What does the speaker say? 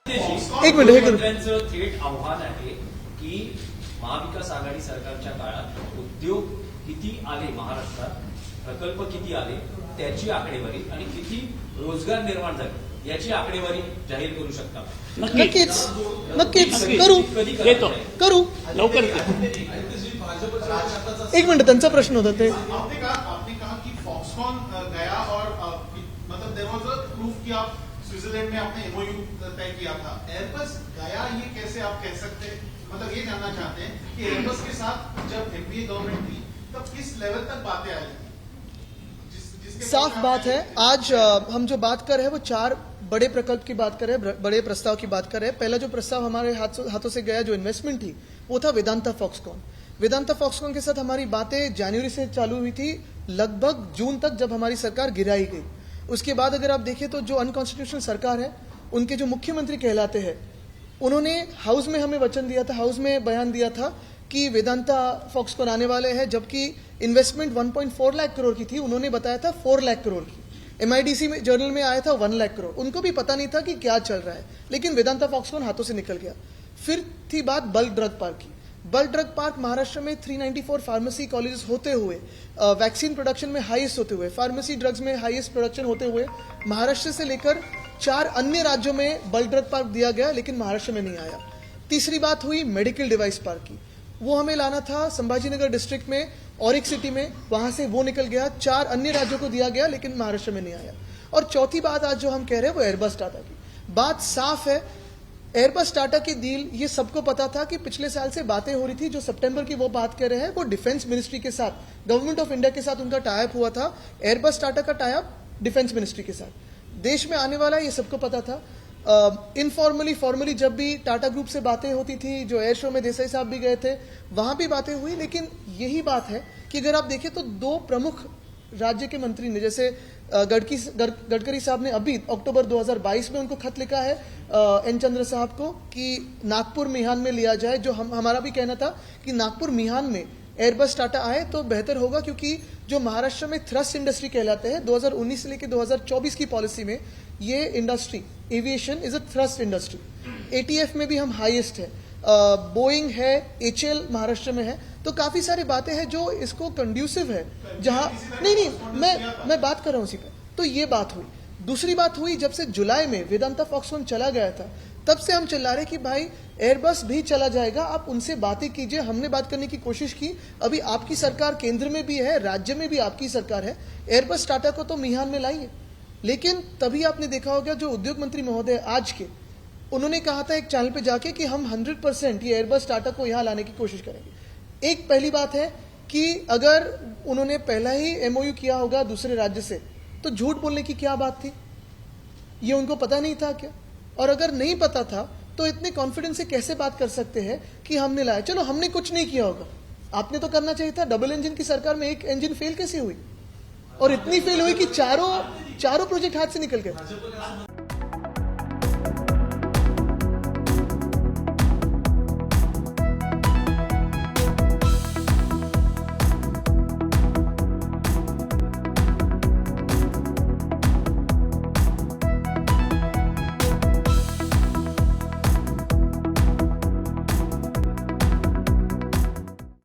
एक मिनिट मुख्यमंत्र्यांचं थेट आव्हान आहे की महाविकास आघाडी सरकारच्या काळात उद्योग किती आले महाराष्ट्रात, प्रकल्प किती आले त्याची आकडेवारी आणि किती रोजगार निर्माण झाले याची आकडेवारी जाहीर करू शकता. नक्कीच नक्कीच करू लवकर. एक मिनिट, त्यांचा प्रश्न होता ते. आपने कहा कि फॉक्सकॉन गया और मतलब देयर वाज अ प्रूफ कि आप स्विट्जरलैंड में आपने एमओयू तय किया था. एयरबस गया ये कैसे आप कह सकते हैं? मतलब ये जानना चाहते हैं कि एयरबस के साथ जब एनडीए गवर्नमेंट थी तब किस लेवल तक बातें आई? साफ बात है, आज हम जो बात कर रहे हैं वो 4 बड़े प्रकल्प की बात कर रहे हैं, बड़े प्रस्ताव की बात कर रहे हैं. पहला जो प्रस्ताव हमारे हाथों से गया, जो इन्वेस्टमेंट थी, वो था वेदांता फॉक्सकॉन. वेदांता फॉक्सकॉन के साथ हमारी बातें जनवरी से चालू हुई थी, लगभग जून तक, जब हमारी सरकार गिराई गई. उसके बाद अगर आप देखें तो जो अनकॉन्स्टिट्यूशनल सरकार है, उनके जो मुख्यमंत्री कहलाते हैं, उन्होंने हाउस में हमें वचन दिया था, हाउस में बयान दिया था कि वेदांता फॉक्सकॉन आने वाले हैं, जबकि इन्वेस्टमेंट 1.4 लाख करोड़ की थी, उन्होंने बताया था 4 लाख करोड़ की. MIDC में जर्नल में आया था 1 लाख करोड़. उनको भी पता नहीं था कि क्या चल रहा है, लेकिन वेदांता फॉक्सकॉन हाथों से निकल गया. फिर थी बात बल्क ड्रग पार्क की. बल्क ड्रग पार्क महाराष्ट्र में 394 फार्मेसी कॉलेजेस होते हुए, वैक्सीन प्रोडक्शन में हाईएस्ट होते हुए, फार्मेसी ड्रग्स में हाईएस्ट प्रोडक्शन होते हुए, महाराष्ट्र से लेकर 4 अन्य राज्यों में बल्क ड्रग पार्क दिया गया, लेकिन महाराष्ट्र में नहीं आया. तीसरी बात हुई मेडिकल डिवाइस पार्क की. वो हमें लाना था संभाजीनगर डिस्ट्रिक्ट में, ऑरिक सिटी में, वहां से वो निकल गया. 4 अन्य राज्यों को दिया गया, लेकिन महाराष्ट्र में नहीं आया. और चौथी बात आज जो हम कह रहे हैं वो एयरबस टाटा की. बात साफ है, एयरबस टाटा की डील, ये सबको पता था कि पिछले साल से बातें हो रही थी. जो सितंबर की वो बात कर रहे हैं, वो डिफेंस मिनिस्ट्री के साथ, गवर्नमेंट ऑफ इंडिया के साथ उनका टाइप हुआ था. एयरबस टाटा का टाइप डिफेंस मिनिस्ट्री के साथ देश में आने वाला, ये सबको पता था. इनफॉर्मली फॉर्मली जब भी टाटा ग्रुप से बातें होती थी, जो एयर शो में देसाई साहब भी गए थे, वहां भी बातें हुई. लेकिन यही बात है कि अगर आप देखें तो 2 प्रमुख राज्य के मंत्री ने, जैसे गडकरी साहब ने अभी अक्टूबर 2022 में उनको खत लिखा है एन चंद्र साहब को कि नागपुर मिहान में लिया जाए. जो हमारा भी कहना था कि नागपुर मिहान में एयरबस टाटा आए तो बेहतर होगा, क्योंकि जो महाराष्ट्र में थ्रस्ट इंडस्ट्री कहलाते हैं, 2019 से लेकर 2024 की पॉलिसी में ये industry, aviation is a thrust industry. ATF में भी हम हाईएस्ट है, बोइंग है, HL महाराष्ट्र में है. तो काफी सारी बातें हैं जो इसको कंड्यूसिव है. जहां नहीं मैं बात कर रहा हूं उसी पे. तो ये बात हुई. दूसरी बात हुई, जब से जुलाई में वेदांता फॉक्सकॉन चला गया था, तब से हम चिल्ला रहे कि भाई एयरबस भी चला जाएगा, आप उनसे बातें कीजिए. हमने बात करने की कोशिश की. अभी आपकी सरकार केंद्र में भी है, राज्य में भी आपकी सरकार है. एयरबस टाटा को तो मिहान में लाइए. लेकिन तभी आपने देखा होगा जो उद्योग मंत्री महोदय आज के, उन्होंने कहा था एक चैनल पे जाके कि हम 100% ये एयरबस टाटा को यहां लाने की कोशिश करेंगे. एक पहली बात है कि अगर उन्होंने पहला ही MOU किया होगा दूसरे राज्य से, तो झूठ बोलने की क्या बात थी? ये उनको पता नहीं था क्या? और अगर नहीं पता था तो इतने कॉन्फिडेंस से कैसे बात कर सकते हैं कि हमने लाया? चलो हमने कुछ नहीं किया होगा, आपने तो करना चाहिए था. डबल इंजन की सरकार में एक इंजन फेल कैसे हुई? और इतनी फेल हुई कि चारों प्रोजेक्ट हाथ से निकल गए.